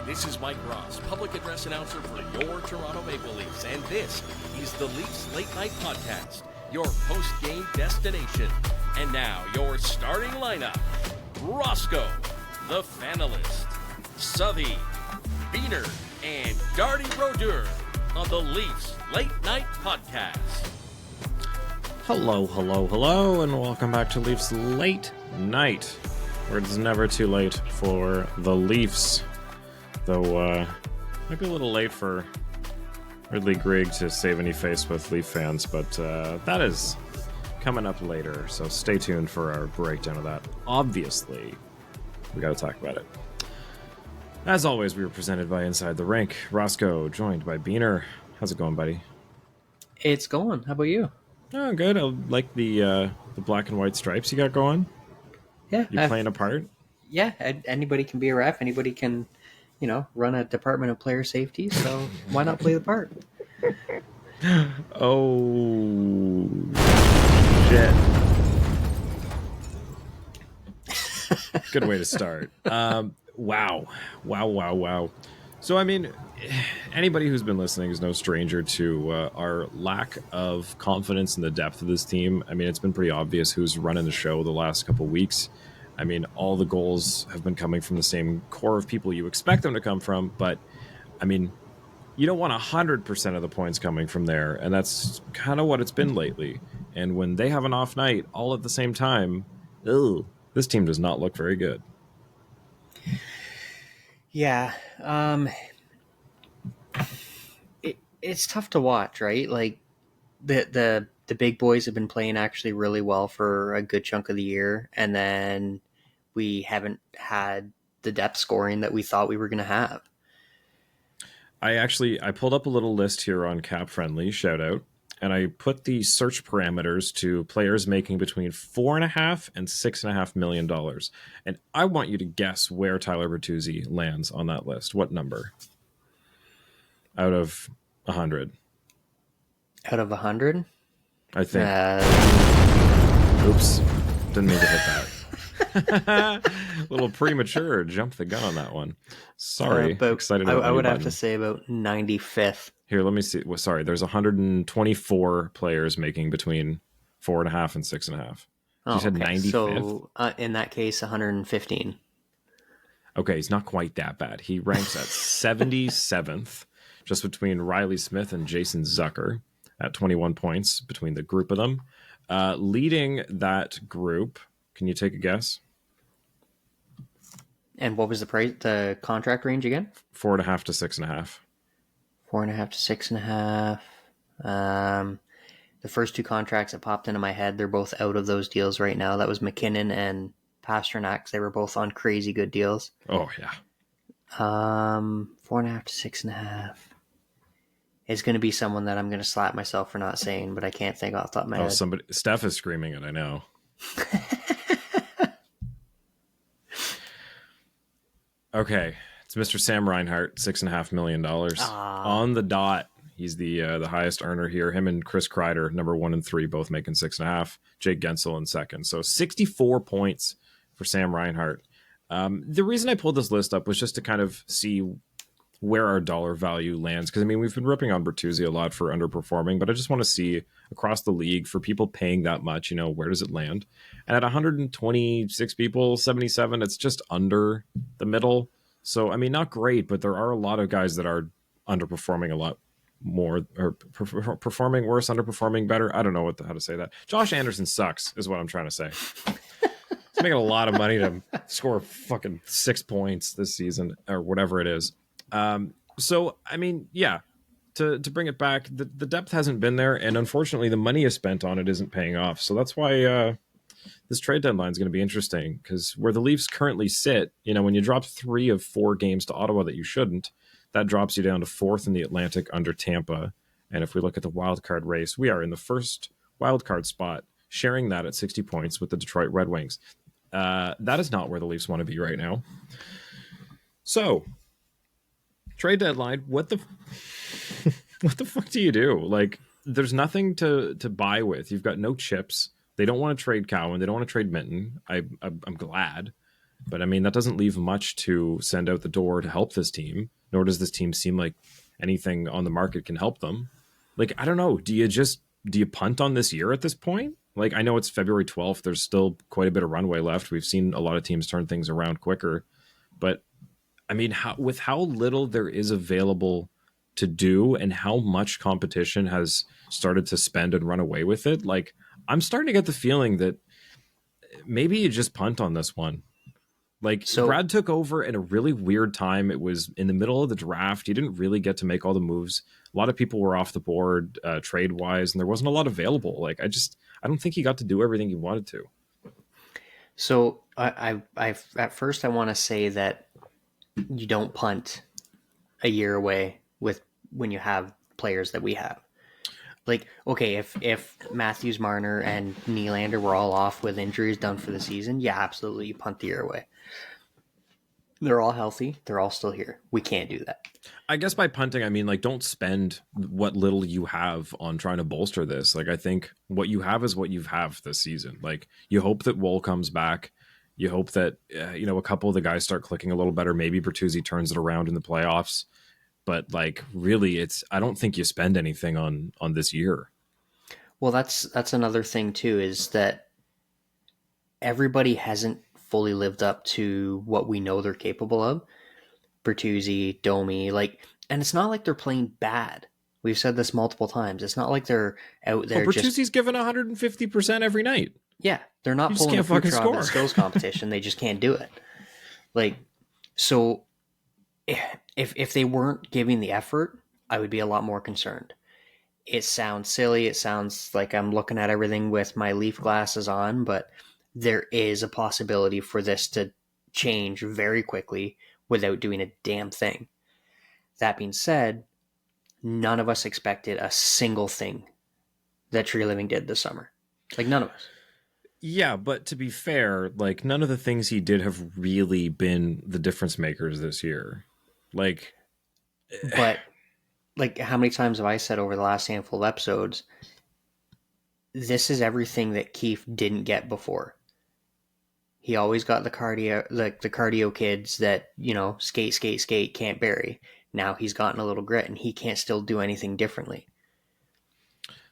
This is Mike Ross, public address announcer for your Toronto Maple Leafs, and this is the Leafs Late Night Podcast, your post-game destination. And now, your starting lineup: Roscoe, the Fanalist, Southey, Biehn, and Gardy Brodeur on the Leafs Late Night Podcast. Hello, and welcome back to Leafs Late Night, where it's never too late for the Leafs. Though, might be a little late for Ridley Grigg to save any face with Leaf fans, but that is coming up later, so stay tuned for our breakdown of that. Obviously, we got to talk about it. As always, we were presented by Inside the Rink. Roscoe, joined by Biehn. How's it going, buddy? It's going. How about you? Oh, good. I like the black and white stripes you got going. Yeah. You playing a part? Yeah, anybody can be a ref. Anybody can, run a department of player safety, so why not play the part? Oh, shit. Good way to start. Wow. So, I mean, anybody who's been listening is no stranger to our lack of confidence in the depth of this team. I mean, it's been pretty obvious who's running the show the last couple weeks. I mean, all the goals have been coming from the same core of people you expect them to come from, but, I mean, you don't want 100% of the points coming from there, and that's kind of what it's been lately. And when they have an off night all at the same time, this team does not look very good. Yeah, it's tough to watch, right? Like the big boys have been playing actually really well for a good chunk of the year, and then we haven't had the depth scoring that we thought we were going to have. I pulled up a little list here on Cap Friendly, shout out, and I put the search parameters to players making between $4.5 and $6.5 million. And I want you to guess where Tyler Bertuzzi lands on that list. What number? Out of 100. Out of 100? I think. Oops. Didn't mean to hit that. A little premature. Jumped the gun on that one. Sorry. Excited. I would have to say about 95th. Here, let me see. Well, sorry, there's 124 players making between 4.5 and 6.5. You said 95th? So in that case, 115. Okay, he's not quite that bad. He ranks at 77th, just between Rielly Smith and Jason Zucker at 21 points between the group of them. Leading that group, can you take a guess? And what was the contract range again? 4.5 to 6.5. 4.5 to 6.5. The first two contracts that popped into my head, they're both out of those deals right now. That was McKinnon and Pasternak. They were both on crazy good deals. Oh, yeah. 4.5 to 6.5. It's going to be someone that I'm going to slap myself for not saying, but I can't think off the top of my head. Steph is screaming it, I know. Okay, it's Mr. Sam Reinhart, $6.5 million on the dot. He's the highest earner here. Him and Chris Kreider, number 1 and 3, both making 6.5. Jake Gensel in second. So 64 points for Sam Reinhart. The reason I pulled this list up was just to kind of see where our dollar value lands. Because, I mean, we've been ripping on Bertuzzi a lot for underperforming, but I just want to see across the league for people paying that much, where does it land? And at 126 people, 77, it's just under the middle. So, I mean, not great, but there are a lot of guys that are underperforming a lot more, or performing worse, underperforming better. I don't know how to say that. Josh Anderson sucks, is what I'm trying to say. He's making a lot of money to score fucking 6 points this season, or whatever it is. So, I mean, yeah, to bring it back, the depth hasn't been there, and unfortunately the money is spent on it isn't paying off. So that's why this trade deadline is going to be interesting, because where the Leafs currently sit, when you drop 3 of 4 games to Ottawa that you shouldn't, that drops you down to 4th in the Atlantic under Tampa. And if we look at the wild card race, we are in the first wild card spot, sharing that at 60 points with the Detroit Red Wings. That is not where the Leafs want to be right now. So, trade deadline, what the fuck do you do? Like, there's nothing to buy with. You've got no chips. They don't want to trade Cowan. They don't want to trade Minton. I'm glad. But I mean, that doesn't leave much to send out the door to help this team, nor does this team seem like anything on the market can help them. Like, I don't know. Do you punt on this year at this point? Like, I know it's February 12th. There's still quite a bit of runway left. We've seen a lot of teams turn things around quicker. But I mean, with how little there is available to do and how much competition has started to spend and run away with it, like, I'm starting to get the feeling that maybe you just punt on this one. Like, So Brad took over in a really weird time. It was in the middle of the draft. You didn't really get to make all the moves. A lot of people were off the board trade wise, and there wasn't a lot available. Like, I don't think he got to do everything he wanted to. So I at first I want to say that you don't punt a year away with when you have players that we have. Like, okay, if Matthews, Marner, and Nylander were all off with injuries done for the season, yeah, absolutely, you punt the year away. They're all healthy. They're all still here. We can't do that. I guess by punting, I mean, like, don't spend what little you have on trying to bolster this. Like, I think what you have is what you have this season. Like, you hope that Woll comes back. You hope that, a couple of the guys start clicking a little better. Maybe Bertuzzi turns it around in the playoffs. But, like, really, I don't think you spend anything on this year. Well, that's another thing, too, is that everybody hasn't fully lived up to what we know they're capable of. Bertuzzi, Domi, and it's not like they're playing bad. We've said this multiple times. It's not like they're out there. Bertuzzi's given 150% every night. Yeah, they're not pulling a fucking score in skills competition. They just can't do it. Like, so if they weren't giving the effort, I would be a lot more concerned. It sounds silly. It sounds like I'm looking at everything with my Leaf glasses on, but there is a possibility for this to change very quickly without doing a damn thing. That being said, none of us expected a single thing that Tree Living did this summer. Like, none of us. Yeah, but to be fair, like, none of the things he did have really been the difference makers this year. Like, but like, how many times have I said over the last handful of episodes, this is everything that Keefe didn't get before. He always got the cardio kids that, skate, can't bury. Now he's gotten a little grit and he can't still do anything differently.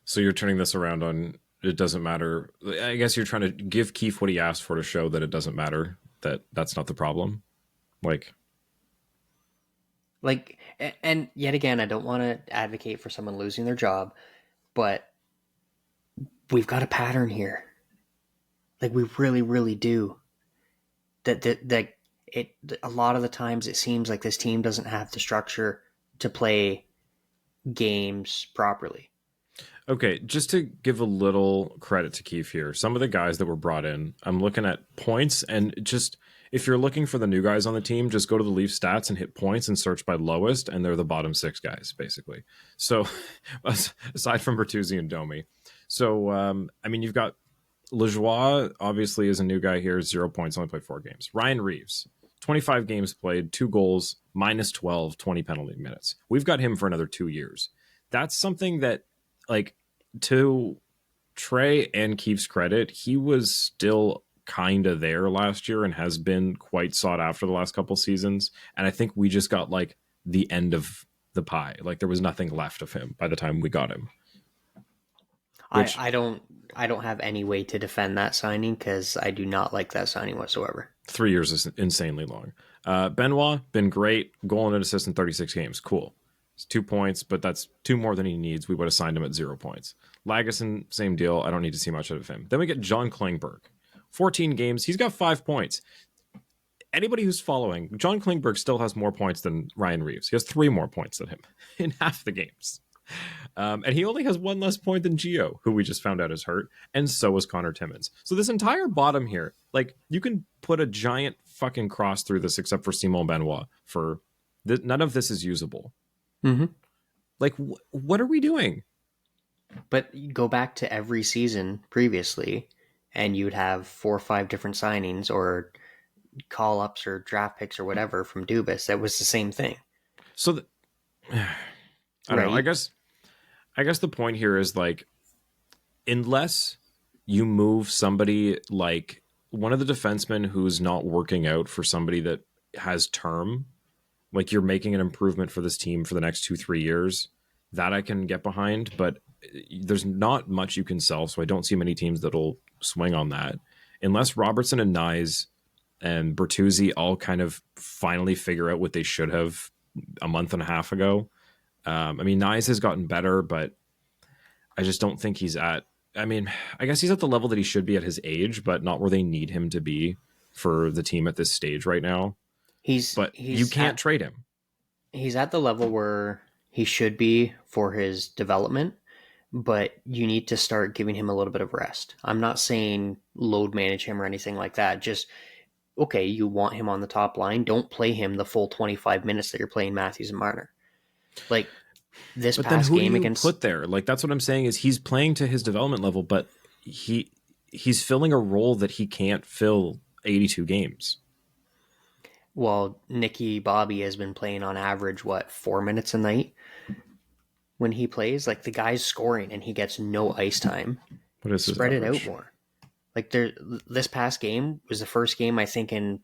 So you're turning this around on it doesn't matter. I guess you're trying to give Keefe what he asked for to show that it doesn't matter, that's not the problem. And yet again, I don't want to advocate for someone losing their job, but we've got a pattern here. Like, we really, really do. That a lot of the times it seems like this team doesn't have the structure to play games properly. Okay, just to give a little credit to Keefe here, some of the guys that were brought in, I'm looking at points, and just if you're looking for the new guys on the team, just go to the Leaf stats and hit points and search by lowest, and they're the bottom 6 guys, basically. So, aside from Bertuzzi and Domi. So, I mean, you've got Lajoie, obviously, is a new guy here, 0 points, only played 4 games. Ryan Reeves, 25 games played, 2 goals, minus 12, 20 penalty minutes. We've got him for another 2 years. That's something that, like, to Trey and Keefe's credit, he was still kind of there last year and has been quite sought after the last couple seasons. And I think we just got, like, the end of the pie. Like, there was nothing left of him by the time we got him. Which, I don't have any way to defend that signing because I do not like that signing whatsoever. 3 years is insanely long. Benoit, been great. Goal and an assist in 36 games. Cool. It's 2 points, but that's 2 more than he needs. We would have signed him at 0 points. Lagesson, same deal. I don't need to see much out of him. Then we get John Klingberg. 14 games. He's got 5 points. Anybody who's following, John Klingberg still has more points than Ryan Reeves. He has 3 more points than him in half the games. And he only has 1 less point than Gio, who we just found out is hurt, and so is Connor Timmins. So this entire bottom here, like, you can put a giant fucking cross through this except for Simon Benoit. None of this is usable. Mm-hmm. Like, what are we doing? But you go back to every season previously, and you'd have 4 or 5 different signings or call-ups or draft picks or whatever from Dubas. That was the same thing. So, I don't know. I guess the point here is, like, unless you move somebody like one of the defensemen who's not working out for somebody that has term, like you're making an improvement for this team for the next 2-3 years, that I can get behind, but there's not much you can sell, so I don't see many teams that'll swing on that. Unless Robertson and Nyes and Bertuzzi all kind of finally figure out what they should have a month and a half ago. I mean, Nyes has gotten better, but I just don't think he's at, I mean, I guess he's at the level that he should be at his age, but not where they need him to be for the team at this stage right now. He's you can't trade him. He's at the level where he should be for his development, but you need to start giving him a little bit of rest. I'm not saying load manage him or anything like that. Just, okay, you want him on the top line. Don't play him the full 25 minutes that you're playing Matthews and Marner. Like this but past then who game do you against... put there? Like, that's what I'm saying is he's playing to his development level, but he's filling a role that he can't fill 82 games. Well, Nicky Bobby has been playing on average, 4 minutes a night when he plays? Like, the guy's scoring and he gets no ice time. What is Spread it out more. Like, this past game was the first game, I think, in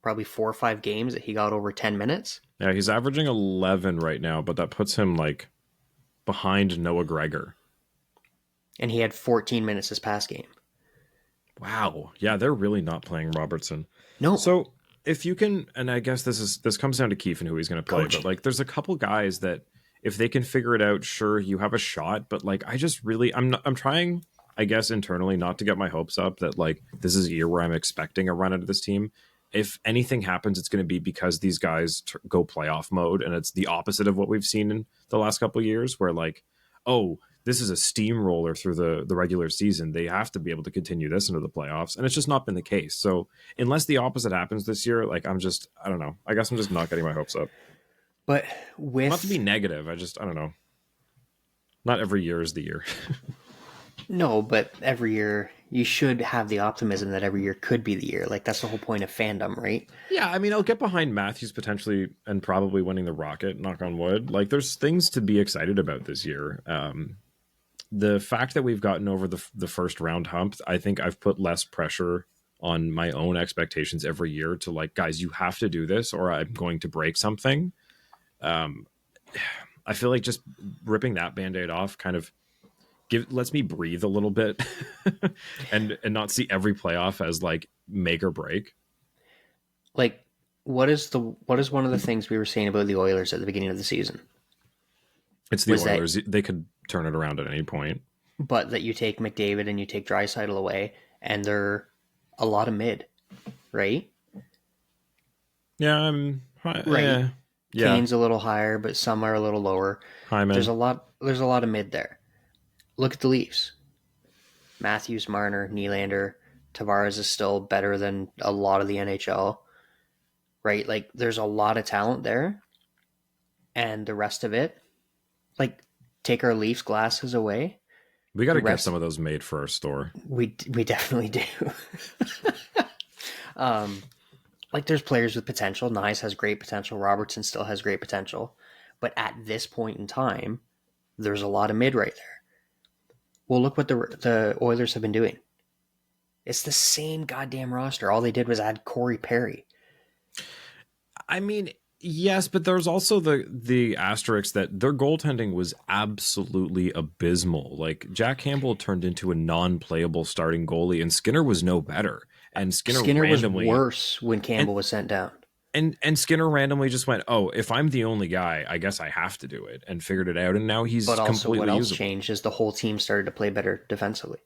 probably 4 or 5 games that he got over 10 minutes. Yeah, he's averaging 11 right now, but that puts him, like, behind Noah Gregor. And he had 14 minutes this past game. Wow. Yeah, they're really not playing Robertson. No. So if you can, and I guess this comes down to Keefe and who he's going to play, Coach. but like there's a couple guys that if they can figure it out, sure, you have a shot, but like I just really, I'm trying, I guess, internally not to get my hopes up that like this is a year where I'm expecting a run out of this team. If anything happens, it's going to be because these guys go playoff mode, and it's the opposite of what we've seen in the last couple of years where like, oh, this is a steamroller through the regular season. They have to be able to continue this into the playoffs. And it's just not been the case. So unless the opposite happens this year, like I don't know. I guess I'm just not getting my hopes up. But with... Not to be negative. I don't know. Not every year is the year. No, but every year you should have the optimism that every year could be the year. Like that's the whole point of fandom, right? Yeah, I mean, I'll get behind Matthews potentially and probably winning the Rocket, knock on wood. Like there's things to be excited about this year. The fact that we've gotten over the first round hump, I think I've put less pressure on my own expectations every year to like, guys, you have to do this or I'm going to break something. I feel like just ripping that Band-Aid off kind of lets me breathe a little bit and not see every playoff as like make or break. Like what is one of the things we were saying about the Oilers at the beginning of the season? It's the Oilers. They could turn it around at any point. But that you take McDavid and you take Draisaitl away and they're a lot of mid, right? Yeah, right. Yeah. Kane's a little higher, but some are a little lower. Hyman. There's a lot of mid there. Look at the Leafs. Matthews, Marner, Nylander, Tavares is still better than a lot of the NHL, right? Like, there's a lot of talent there, and the rest of it, like, take our Leafs glasses away. We got to get some of those made for our store. We definitely do. Like, there's players with potential. Nyes has great potential. Robertson still has great potential. But at this point in time, there's a lot of mid right there. Well, look what the Oilers have been doing. It's the same goddamn roster. All they did was add Corey Perry. I mean, yes, but there's also the asterisk that their goaltending was absolutely abysmal. Like, Jack Campbell turned into a non-playable starting goalie, and Skinner was no better. And Skinner randomly was worse when Campbell was sent down. And Skinner randomly just went, oh, if I'm the only guy, I guess I have to do it, and figured it out. And now he's completely usable. But also what else changed is the whole team started to play better defensively.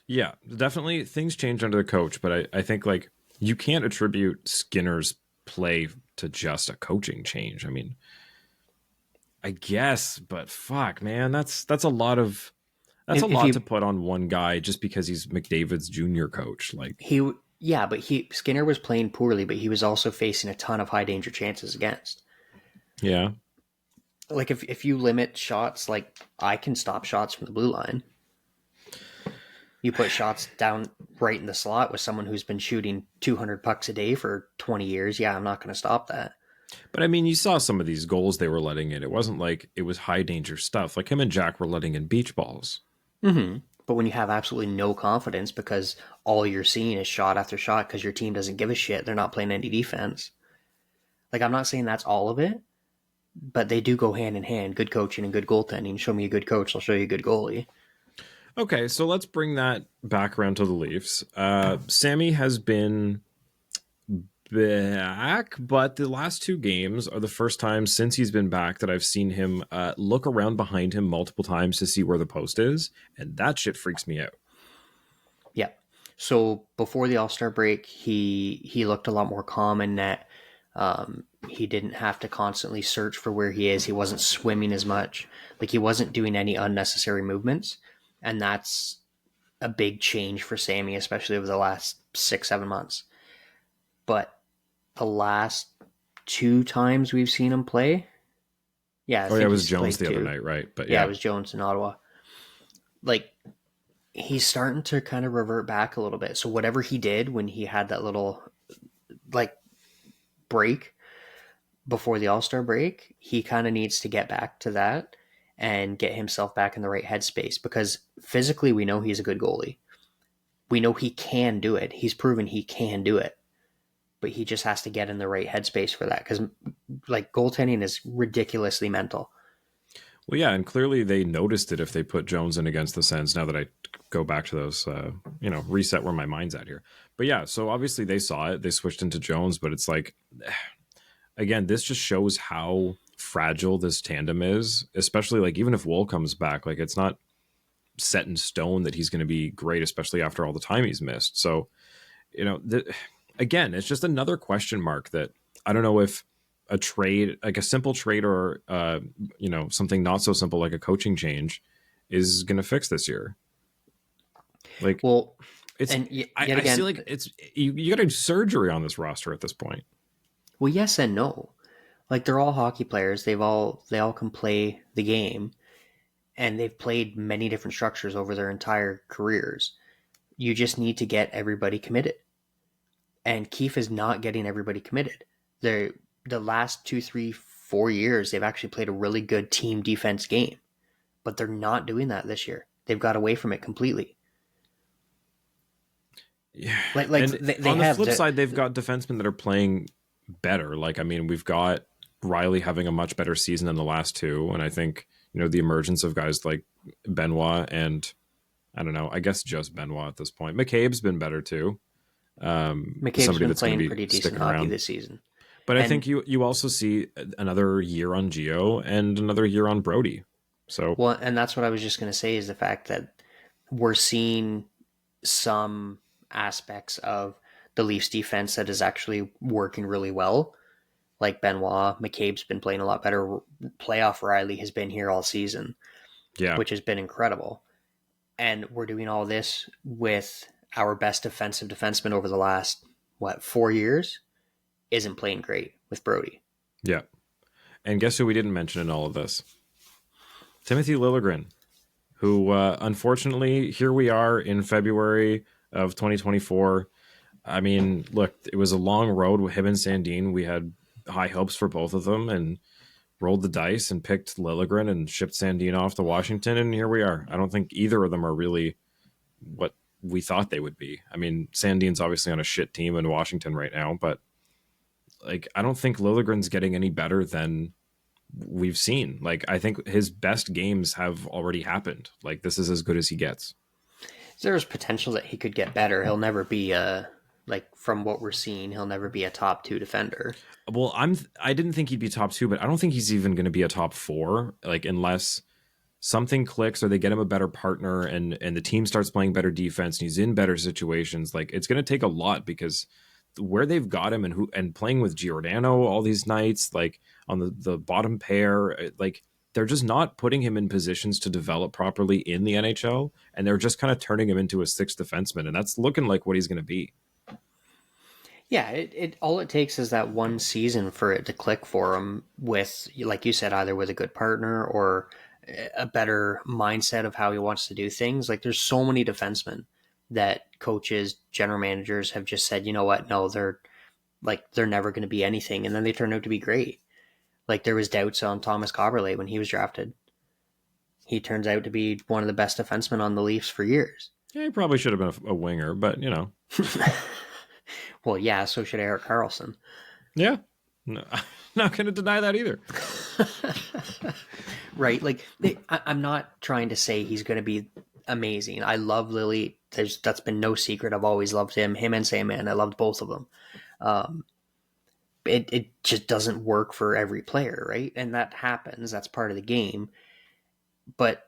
Yeah, definitely things changed under the coach. But I think like you can't attribute Skinner's play to just a coaching change. I mean, I guess, but fuck, man, that's a lot of to put on one guy just because he's McDavid's junior coach. Like Skinner was playing poorly, but he was also facing a ton of high danger chances against. Yeah. Like if you limit shots, like I can stop shots from the blue line. You put shots down right in the slot with someone who's been shooting 200 pucks a day for 20 years. Yeah, I'm not going to stop that. But I mean, you saw some of these goals they were letting in. It wasn't like it was high danger stuff. Like him and Jack were letting in beach balls. Mm-hmm. But when you have absolutely no confidence because all you're seeing is shot after shot because your team doesn't give a shit, they're not playing any defense. Like, I'm not saying that's all of it, but they do go hand in hand. Good coaching and good goaltending. Show me a good coach, I'll show you a good goalie. Okay, so let's bring that back around to the Leafs. Sammy has been back, but the last 2 games are the first time since he's been back that I've seen him look around behind him multiple times to see where the post is, and that shit freaks me out. Yeah. So before the All-Star break, he looked a lot more calm in net. He didn't have to constantly search for where he is. He wasn't swimming as much. Like, he wasn't doing any unnecessary movements, and that's a big change for Sammy, especially over the last 6-7 months. But the last 2 times we've seen him play, I think it was he's Jones the played other 2. night, right? But Yeah, it was Jones in Ottawa. Like, he's starting to kind of revert back a little bit. So whatever he did when he had that little, like, break before the All-Star break, he kind of needs to get back to that and get himself back in the right headspace, because physically we know he's a good goalie. We know he can do it. He's proven he can do it. But he just has to get in the right headspace for that, because, like, goaltending is ridiculously mental. Well, yeah, and clearly they noticed it if they put Jones in against the Sens. Now that I go back to those, reset where my mind's at here. But yeah, so obviously they saw it. They switched into Jones, but it's like, again, this just shows how fragile this tandem is, especially, like, even if Woll comes back, like, it's not set in stone that he's going to be great, especially after all the time he's missed. So, again, it's just another question mark that I don't know if a trade, like a simple trade, or something not so simple like a coaching change, is going to fix this year. Like, well, it's and yet I again, feel like it's you got to do surgery on this roster at this point. well, yes and no. Like, they're all hockey players. They all can play the game, and they've played many different structures over their entire careers. You just need to get everybody committed. And Keefe is not getting everybody committed. The last 2, 3, 4 years, they've actually played a really good team defense game, but they're not doing that this year. They've got away from it completely. Yeah. Like and they on the have flip side, they've got defensemen that are playing better. Like, I mean, we've got Rielly having a much better season than the last 2, and I think the emergence of guys like Benoit and, I don't know, I guess just Benoit at this point. McCabe's been better too. McCabe's Somebody been that's going to playing be pretty decent sticking hockey around this season. But I think you also see another year on Gio and another year on Brody. So, well, and that's what I was just going to say, is the fact that we're seeing some aspects of the Leafs defense that is actually working really well. Like Benoit, McCabe's been playing a lot better. Playoff Rielly has been here all season, yeah. which has been incredible. And we're doing all this with our best defensive defenseman over the last, 4 years, isn't playing great with Brody. Yeah. And guess who we didn't mention in all of this? Timothy Liljegren, who, unfortunately, here we are in February of 2024. I mean, look, it was a long road with him and Sandin. We had high hopes for both of them and rolled the dice and picked Liljegren and shipped Sandin off to Washington, and here we are. I don't think either of them are really what we thought they would be. I mean, Sandin's obviously on a shit team in Washington right now, but, like, I don't think Liljegren's getting any better than we've seen. Like, I think his best games have already happened. Like, this is as good as he gets. There's potential that he could get better. He'll never be from what we're seeing, he'll never be a top 2 defender. Well, I didn't think he'd be top 2, but I don't think he's even going to be a top 4, like, unless something clicks or they get him a better partner and the team starts playing better defense and he's in better situations. Like, it's going to take a lot, because where they've got him and playing with Giordano all these nights, like on the bottom pair, like, they're just not putting him in positions to develop properly in the NHL, and they're just kind of turning him into a 6th defenseman, and that's looking like what he's going to be. Yeah, it all it takes is that one season for it to click for him with, like you said, either with a good partner or a better mindset of how he wants to do things. Like, there's so many defensemen that coaches, general managers have just said, you know what, no, they're never going to be anything, and then they turn out to be great. Like, there was doubts on Thomas Coberley when he was drafted. he turns out to be one of the best defensemen on the Leafs for years. Yeah, he probably should have been a winger, but Well, yeah, so should Erik Karlsson. Yeah. No, not going to deny that either. Right? Like, I'm not trying to say he's going to be amazing. I love Lily. That's been no secret. I've always loved him and Sandman. I loved both of them. It just doesn't work for every player, right? And that happens. That's part of the game. But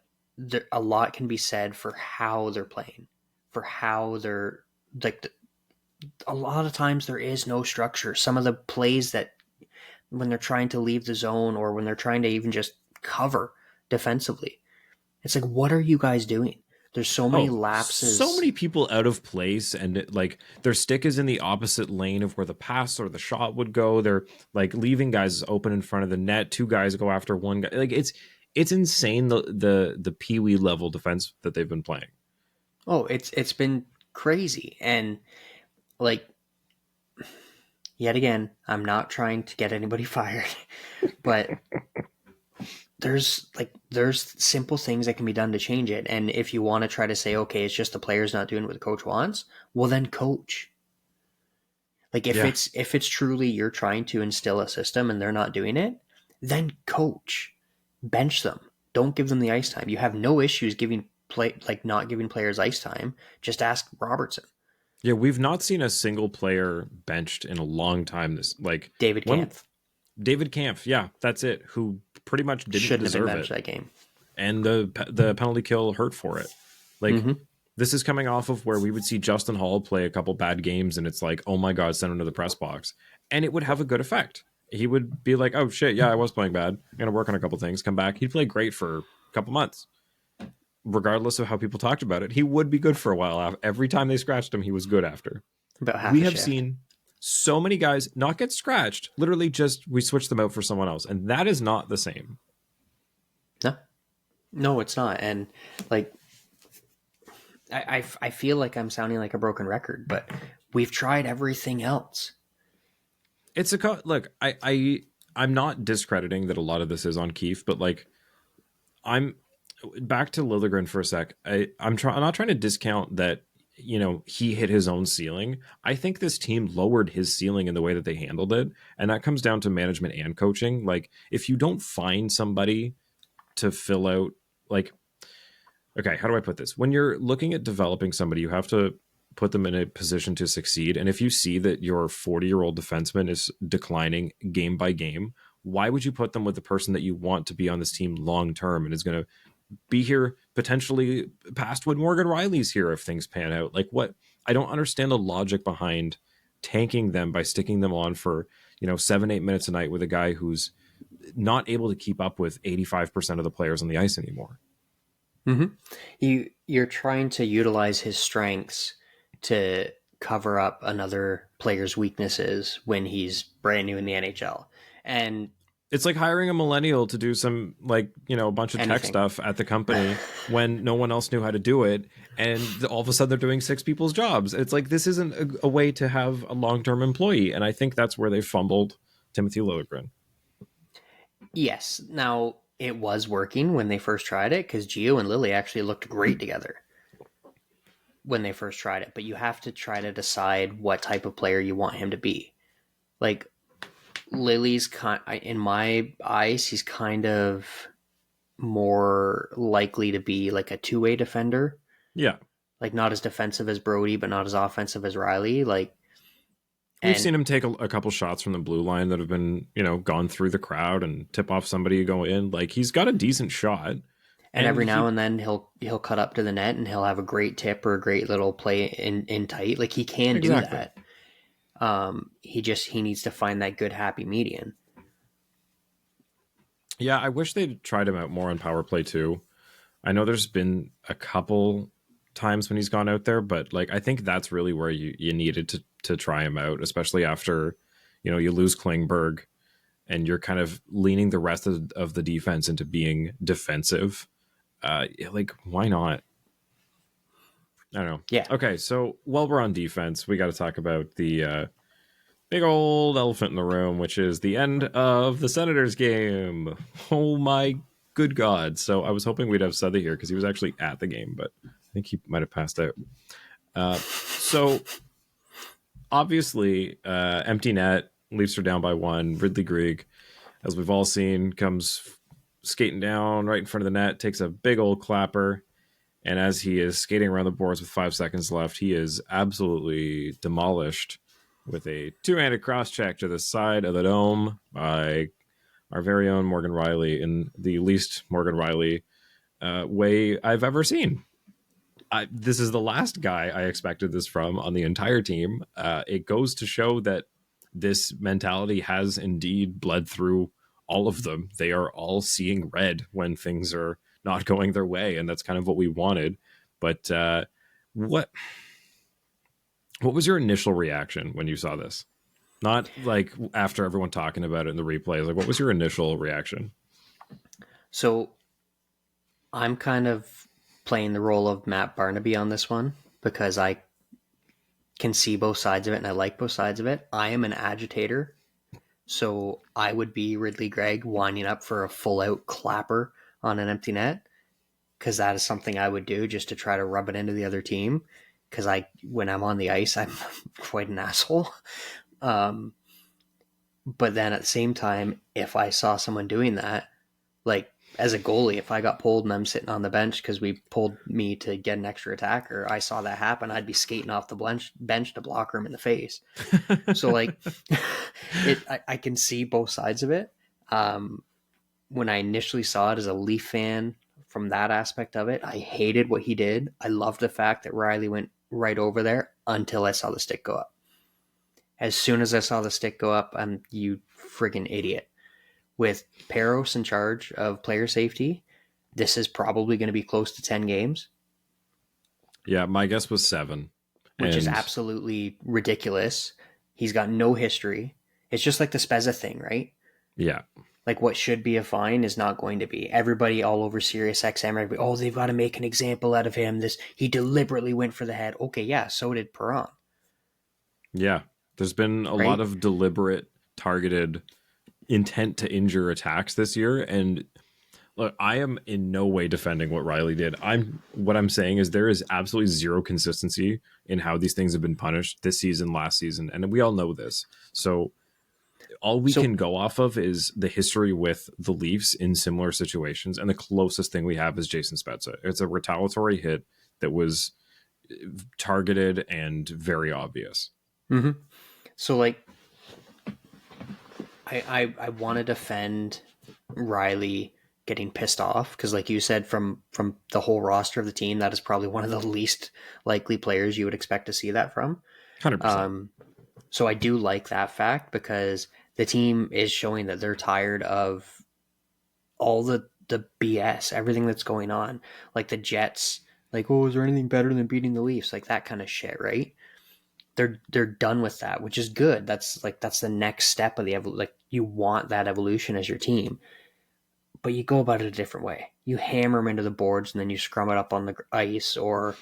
a lot can be said for how they're playing, for how they're like. A lot of times there is no structure. Some of the plays that when they're trying to leave the zone or when they're trying to even just cover defensively, it's like, what are you guys doing? There's so many lapses. So many people out of place, and like their stick is in the opposite lane of where the pass or the shot would go. They're like leaving guys open in front of the net. Two guys go after one guy. Like it's insane the peewee level defense that they've been playing. Oh, it's been crazy. And like, yet again, I'm not trying to get anybody fired, but there's simple things that can be done to change it. And if you want to try to say, okay, it's just the player's not doing what the coach wants, well then coach. Like if it's truly you're trying to instill a system and they're not doing it, then coach. Bench them. Don't give them the ice time. You have no issues not giving players ice time. Just ask Robertson. Yeah, we've not seen a single player benched in a long time. David Kampf. David Kampf, yeah, that's it. Who pretty much shouldn't have been benched it. That game, and the penalty kill hurt for it. Like this is coming off of where we would see Justin Hall play a couple bad games, and it's like, oh my god, send him to the press box, and it would have a good effect. He would be like, oh shit, yeah, I was playing bad. I'm gonna work on a couple things. Come back. He'd play great for a couple months. Regardless of how people talked about it, he would be good for a while. Every time they scratched him, he was good after. About half we have seen so many guys not get scratched. Literally just we switch them out for someone else. And that is not the same. No, it's not. And like, I feel like I'm sounding like a broken record, but we've tried everything else. It's look, I'm not discrediting that a lot of this is on Keefe, but like I'm back to Liljegren for a sec. I'm not trying to discount that, he hit his own ceiling. I think this team lowered his ceiling in the way that they handled it. And that comes down to management and coaching. Like, if you don't find somebody to fill out, like, okay, how do I put this? When you're looking at developing somebody, you have to put them in a position to succeed. And if you see that your 40-year-old defenseman is declining game by game, why would you put them with the person that you want to be on this team long term and is going to be here potentially past when Morgan Rielly's here if things pan out? Like, what? I don't understand the logic behind tanking them by sticking them on for 7-8 minutes a night with a guy who's not able to keep up with 85% of the players on the ice anymore. You're trying to utilize his strengths to cover up another player's weaknesses when he's brand new in the NHL. And it's like hiring a millennial to do some a bunch of tech stuff at the company when no one else knew how to do it. And all of a sudden they're doing 6 people's jobs. It's like, this isn't a way to have a long-term employee. And I think that's where they fumbled Timothy Liljegren. Yes. Now, it was working when they first tried it because Gio and Lily actually looked great together when they first tried it. But you have to try to decide what type of player you want him to be. Like, Lily's in my eyes, he's kind of more likely to be like a two-way defender. Yeah. Like, not as defensive as Brody, but not as offensive as Rielly. Like, we've seen him take a couple shots from the blue line that have been, gone through the crowd and tip off somebody go in. Like, he's got a decent shot. And every now and then he'll cut up to the net and he'll have a great tip or a great little play in tight. Like, he can do that. He needs to find that good happy median. Yeah, I wish they'd tried him out more on power play too. I know there's been a couple times when he's gone out there, but like, I think that's really where you needed to try him out, especially after, you lose Klingberg and you're kind of leaning the rest of the defense into being defensive. Like, why not? I don't know. Yeah. Okay, so while we're on defense, we got to talk about the big old elephant in the room, which is the end of the Senators game. Oh my good God. So I was hoping we'd have Southey here because he was actually at the game, but I think he might have passed out. So obviously, empty net, Leafs are down by 1. Ridley Greig, as we've all seen, comes skating down right in front of the net, takes a big old clapper. And as he is skating around the boards with 5 seconds left, he is absolutely demolished with a two-handed cross-check to the side of the dome by our very own Morgan Rielly in the least Morgan Rielly way I've ever seen. This is the last guy I expected this from on the entire team. It goes to show that this mentality has indeed bled through all of them. They are all seeing red when things are not going their way, and that's kind of what we wanted. But what was your initial reaction when you saw this? Not like after everyone talking about it in the replays. Like, what was your initial reaction? So I'm kind of playing the role of Matt Barnaby on this one because I can see both sides of it and I like both sides of it. I am an agitator, so I would be Ridley Greig winding up for a full out clapper on an empty net because that is something I would do just to try to rub it into the other team because when I'm on the ice, I'm quite an asshole. But then at the same time, if I saw someone doing that, like as a goalie, if I got pulled and I'm sitting on the bench because we pulled me to get an extra attacker, I saw that happen, I'd be skating off the bench to block him in the face. So like, I can see both sides of it. When I initially saw it as a Leaf fan, from that aspect of it, I hated what he did. I loved the fact that Rielly went right over there until I saw the stick go up. As soon as I saw the stick go up, I'm you friggin' idiot. With Peros in charge of player safety, this is probably going to be close to 10 games. Yeah, my guess was 7. Which is absolutely ridiculous. He's got no history. It's just like the Spezza thing, right? Yeah. Like what should be a fine is not going to be. Everybody all over SiriusXM, they've got to make an example out of him. He deliberately went for the head. Okay, yeah, so did Perron. Yeah, there's been a lot of deliberate, targeted intent to injure attacks this year, and look, I am in no way defending what Rielly did. What I'm saying is there is absolutely zero consistency in how these things have been punished this season, last season, and we all know this. So all we can go off of is the history with the Leafs in similar situations, and the closest thing we have is Jason Spezza. It's a retaliatory hit that was targeted and very obvious. Mm-hmm. So like, I want to defend Rielly getting pissed off because, like you said, from the whole roster of the team, that is probably one of the least likely players you would expect to see that from. 100%. So I do like that fact because the team is showing that they're tired of all the BS, everything that's going on. Like the Jets, like, oh, is there anything better than beating the Leafs? Like that kind of shit, right? They're done with that, which is good. That's the next step of the like you want that evolution as your team, but you go about it a different way. You hammer them into the boards and then you scrum it up on the ice, or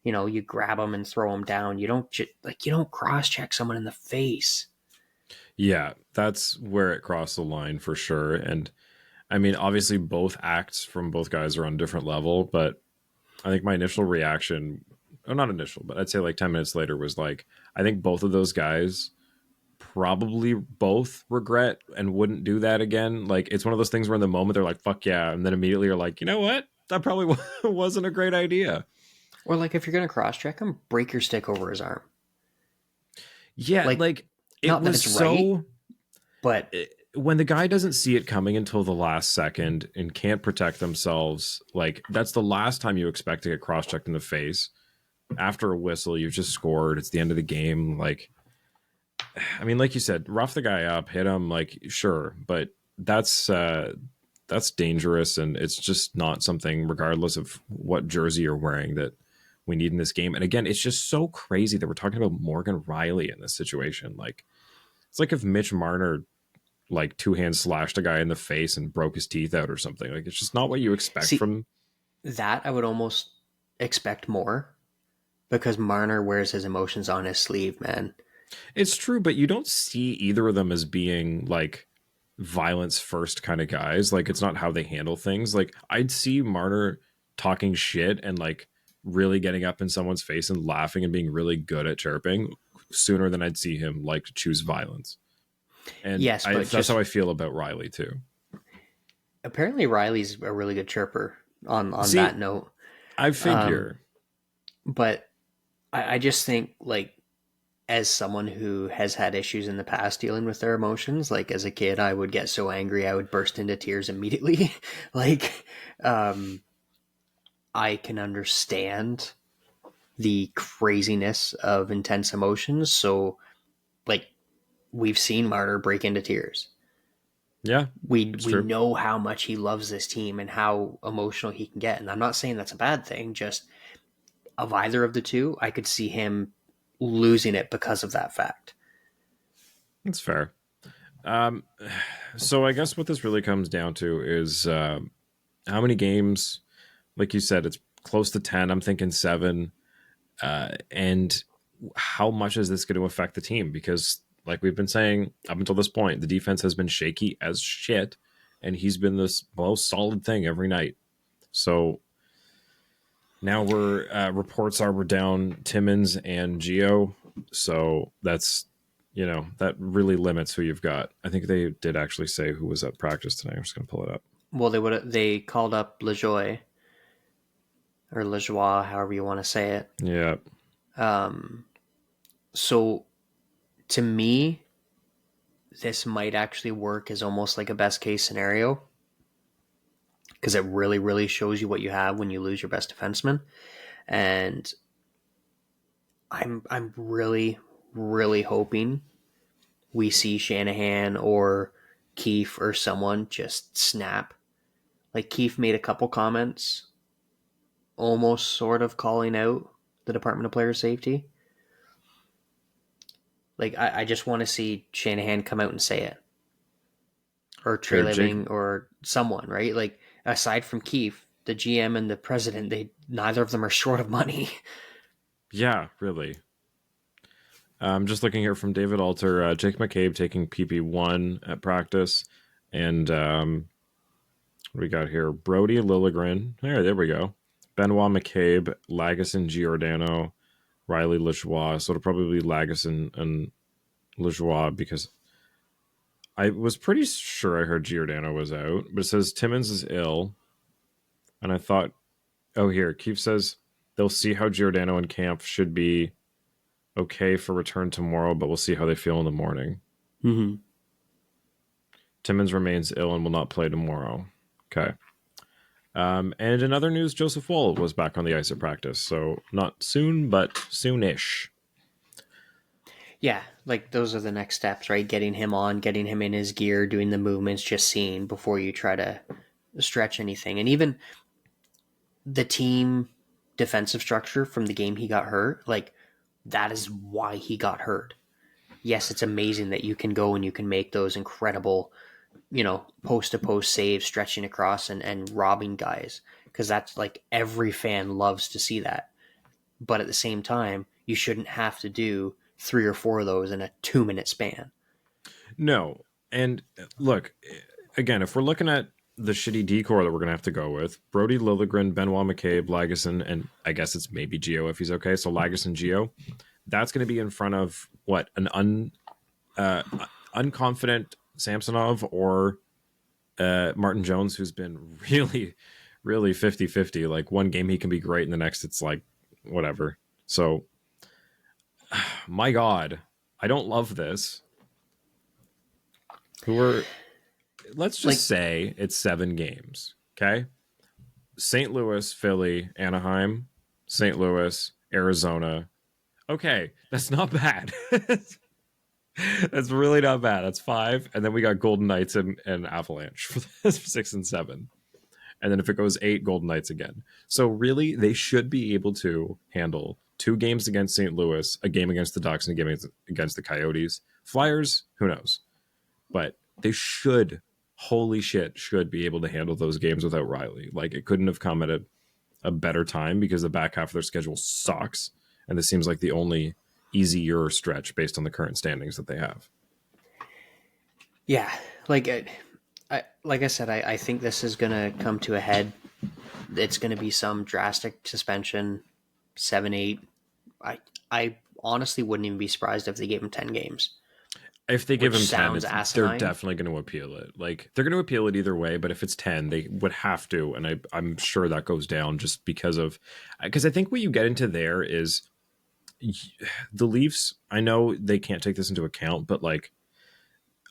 you grab them and throw them down. You don't cross check someone in the face. Yeah, that's where it crossed the line for sure. And I mean, obviously both acts from both guys are on a different level, but I think my initial reaction, or not initial, but I'd say like 10 minutes later was like, I think both of those guys probably both regret and wouldn't do that again. Like it's one of those things where in the moment they're like, fuck yeah. And then immediately you're like, you know what? That probably wasn't a great idea. Or like if you're going to cross check him, break your stick over his arm. Yeah. Like it not was that it's so, right, but when the guy doesn't see it coming until the last second and can't protect themselves, like that's the last time you expect to get cross-checked in the face. After a whistle, you've just scored. It's the end of the game. Like, I mean, like you said, rough the guy up, hit him, like, sure. But that's dangerous, and it's just not something, regardless of what jersey you're wearing, that we need in this game. And again, it's just so crazy that we're talking about Morgan Rielly in this situation. Like, it's like if Mitch Marner like two-hand slashed a guy in the face and broke his teeth out or something. Like, it's just not what you expect from that. I would almost expect more because Marner wears his emotions on his sleeve, man. It's true, but you don't see either of them as being like violence first kind of guys. Like, it's not how they handle things. Like, I'd see Marner talking shit and like really getting up in someone's face and laughing and being really good at chirping sooner than I'd see him like choose violence. And yes, but that's how I feel about Rielly too. Apparently Rielly's a really good chirper on See, that note. I figure. But I just think, like, as someone who has had issues in the past dealing with their emotions, like as a kid, I would get so angry I would burst into tears immediately. Like, I can understand the craziness of intense emotions. So, like, we've seen Marner break into tears. Yeah, we true. know how much he loves this team and how emotional he can get. And I'm not saying that's a bad thing. Just of either of the two, I could see him losing it because of that fact. That's fair. So I guess what this really comes down to is how many games, like you said, it's close to 10. I'm thinking 7. And how much is this going to affect the team? Because like we've been saying up until this point, the defense has been shaky as shit, and he's been this most solid thing every night. So now reports are we're down Timmins and Gio. So that's, that really limits who you've got. I think they did actually say who was at practice tonight. I'm just going to pull it up. Well, they called up LeJoy or LeJoie, however you want to say it. Yeah. So to me, this might actually work as almost like a best case scenario, because it really, really shows you what you have when you lose your best defenseman. And I'm really, really hoping we see Shanahan or Keefe or someone just snap. Like, Keefe made a couple comments almost sort of calling out the Department of Player Safety. Like, I just want to see Shanahan come out and say it. Or Trey Living or someone, right? Like, aside from Keefe, the GM and the president, neither of them are short of money. Yeah, really. Just looking here from David Alter, Jake McCabe taking PP1 at practice. And what do we got here? Brody Liljegren. There we go. Benoit McCabe, Lagesson Giordano, Rielly Lejoie. So it'll probably be Lagesson and Lejoie, because I was pretty sure I heard Giordano was out. But it says Timmins is ill. And I thought, here, Keefe says they'll see how Giordano and Camp should be okay for return tomorrow, but we'll see how they feel in the morning. Mm-hmm. Timmins remains ill and will not play tomorrow. Okay. And in other news, Joseph Woll was back on the ice at practice. So not soon, but soonish. Yeah, like those are the next steps, right? Getting him on, getting him in his gear, doing the movements, just seeing before you try to stretch anything. And even the team defensive structure from the game he got hurt, like, that is why he got hurt. Yes, it's amazing that you can go and you can make those incredible, post-to-post saves, stretching across and robbing guys, because that's like every fan loves to see that. But at the same time, you shouldn't have to do 3 or 4 of those in a 2-minute span. No. And look, again, if we're looking at the shitty decor that we're going to have to go with, Brody Liljegren, Benoit McCabe, Lagesson, and I guess it's maybe Gio if he's okay. So Lagesson, Gio, that's going to be in front of what, an unconfident Samsonov or Martin Jones, who's been really, really 50-50. Like, one game he can be great and the next it's like whatever. So my God, I don't love this. Let's just say it's 7 games. Okay. St. Louis, Philly, Anaheim, St. Louis, Arizona. Okay. That's not bad. That's really not bad. That's 5. And then we got Golden Knights and Avalanche for 6 and 7. And then if it goes 8, Golden Knights again. So really, they should be able to handle 2 games against St. Louis, a game against the Ducks, and a game against the Coyotes. Flyers, who knows? But they should be able to handle those games without Rielly. Like, it couldn't have come at a better time, because the back half of their schedule sucks. And this seems like the only easier stretch based on the current standings that they have. Yeah. Like I said, I think this is going to come to a head. It's going to be some drastic suspension, 7-8. I honestly wouldn't even be surprised if they gave him 10 games. If they give Which him 10, sounds asinine. they're definitely going to appeal it. Like, they're going to appeal it either way, but if it's 10, they would have to, and I'm sure that goes down just because I think what you get into there is the Leafs, I know they can't take this into account, but like,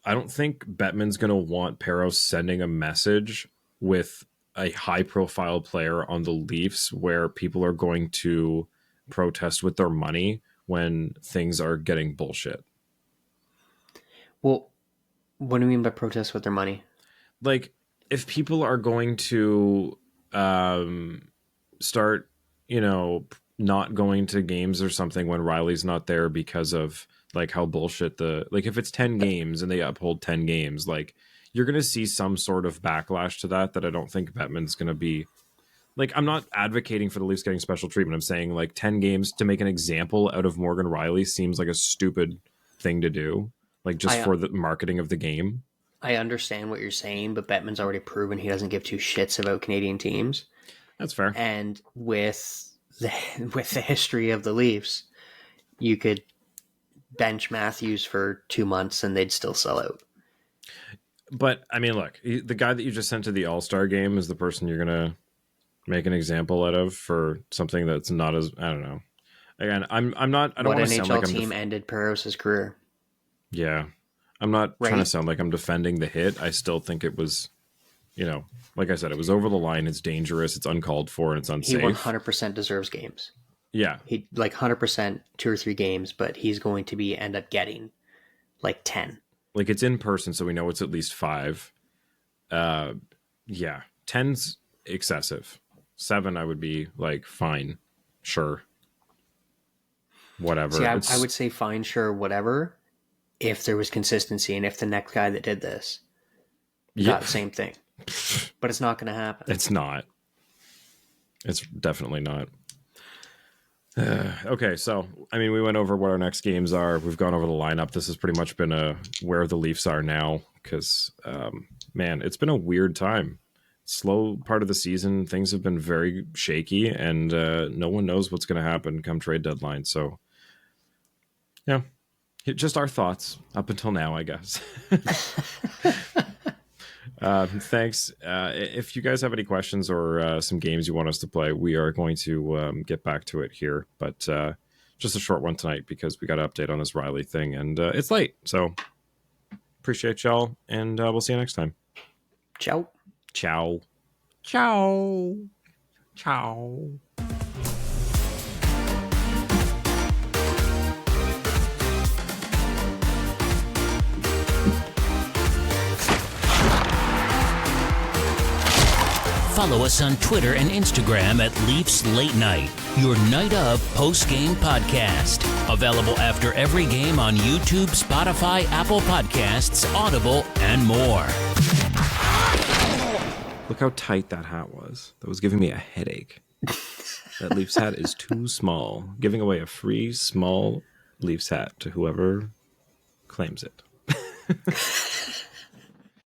I don't think Bettman's going to want Parros sending a message with a high-profile player on the Leafs where people are going to protest with their money when things are getting bullshit. Well, what do you mean by protest with their money? Like, if people are going to start, not going to games or something when Rielly's not there because of like how bullshit if it's 10 games and they uphold 10 games, like, you're going to see some sort of backlash to that I don't think Bettman's going to be. Like, I'm not advocating for the Leafs getting special treatment. I'm saying like 10 games to make an example out of Morgan Rielly seems like a stupid thing to do. Like, just for the marketing of the game. I understand what you're saying, but Bettman's already proven he doesn't give two shits about Canadian teams. That's fair. And with the history of the Leafs, you could bench Matthews for 2 months and they'd still sell out. But, I mean, look, the guy that you just sent to the All-Star game is the person you're going to make an example out of for something that's not as, I don't know. Again, I don't want to sound like What NHL team ended Parros' career? Yeah. I'm not trying to sound like I'm defending the hit. I still think it was, like I said, it was over the line. It's dangerous. It's uncalled for, and it's unsafe. He 100% deserves games. Yeah. He 100% 2 or 3 games, but he's going to end up getting like 10. Like, it's in person, so we know it's at least 5. Yeah. 10's excessive. 7, I would be like, fine. Sure. Whatever. See, I would say fine, sure, whatever, if there was consistency and if the next guy that did this got the same thing. But it's not going to happen. It's not. It's definitely not. Okay, so, I mean, we went over what our next games are. We've gone over the lineup. This has pretty much been where the Leafs are now because, man, it's been a weird time. Slow part of the season. Things have been very shaky, and no one knows what's going to happen come trade deadline. So, yeah. Just our thoughts up until now, I guess. Thanks. If you guys have any questions or some games you want us to play, we are going to get back to it here. But just a short one tonight because we got an update on this Rielly thing, and it's late. So appreciate y'all, and we'll see you next time. Ciao. Ciao. Ciao. Ciao. Follow us on Twitter and Instagram at Leafs Late Night, your night of post-game podcast. Available after every game on YouTube, Spotify, Apple Podcasts, Audible, and more. Look how tight that hat was. That was giving me a headache. That Leafs hat is too small. Giving away a free small Leafs hat to whoever claims it.